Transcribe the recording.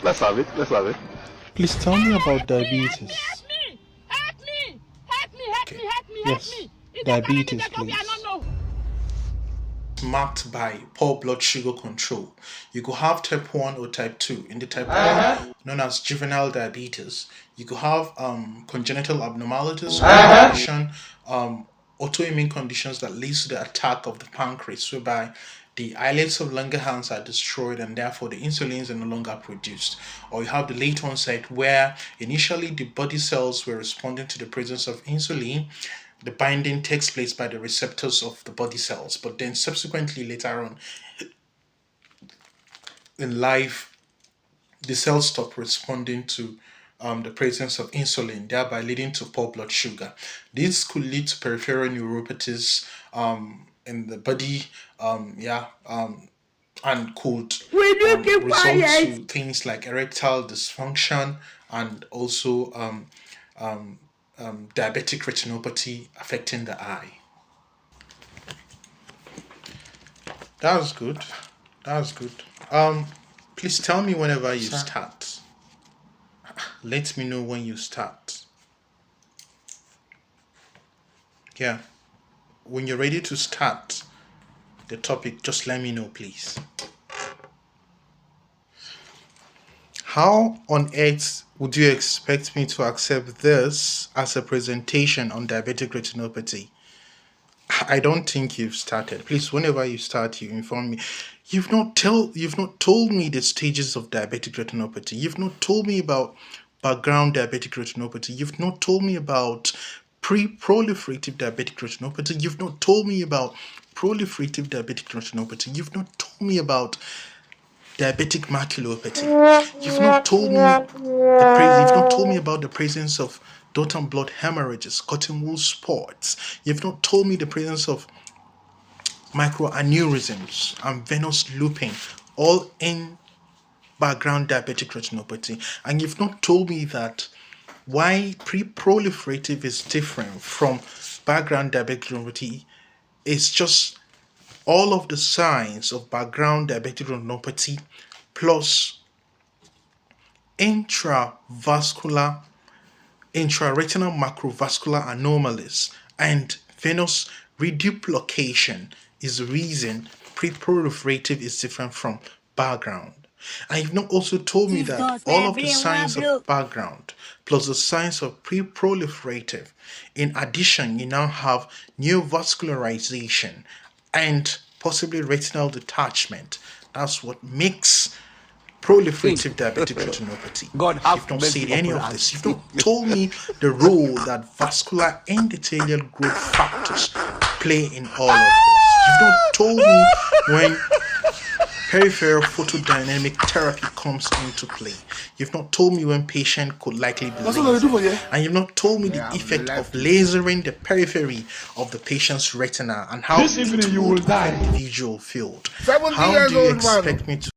Let's have it. Let's have it. Please tell me about diabetes. Help me! Help me! Help me! Help me! Help me! Yes, Help me! It's diabetes, a please. I don't know. Marked by poor blood sugar control. You could have type 1 or type 2. In the type 1, known as juvenile diabetes, you could have congenital abnormalities, condition, autoimmune conditions that leads to the attack of the pancreas, whereby the islets of Langerhans are destroyed and therefore the insulins are no longer produced. Or you have the late onset where initially the body cells were responding to the presence of insulin. The binding takes place by the receptors of the body cells, but then subsequently later on in life, the cells stop responding to the presence of insulin, thereby leading to poor blood sugar. This could lead to peripheral neuropathies in the body, and could result to things like erectile dysfunction and also diabetic retinopathy affecting the eye. That was good. That was good. Please tell me whenever you start. Let me know when you start. Yeah. When you're ready to start the topic, just let me know, please. How on earth would you expect me to accept this as a presentation on diabetic retinopathy? I don't think you've started. Please, whenever you start, you inform me. You've not told me the stages of diabetic retinopathy. You've not told me about background diabetic retinopathy. You've not told me about pre-proliferative diabetic retinopathy. You've not told me about proliferative diabetic retinopathy. You've not told me about diabetic maculopathy. You've not told me you've not told me about the presence of dot and blood hemorrhages, cotton wool spots. You've not told me the presence of microaneurysms and venous looping, all in background diabetic retinopathy. And you've not told me that why pre-proliferative is different from background diabetic retinopathy. It's just all of the signs of background diabetic retinopathy plus intraretinal macrovascular anomalies and venous reduplication is the reason pre-proliferative is different from background. And you've not also told me that all of the signs of background plus the signs of pre-proliferative, in addition, you now have neovascularization and possibly retinal detachment. That's what makes proliferative diabetic retinopathy. You've not said any of this. You've not told me the role that vascular endothelial growth factors play in all of this. You've not told me when peripheral photodynamic therapy comes into play. You've not told me when patient could likely be lasered. And you've not told me the effect of lasering the periphery of the patient's retina and how it would affect the visual field. How do you expect me to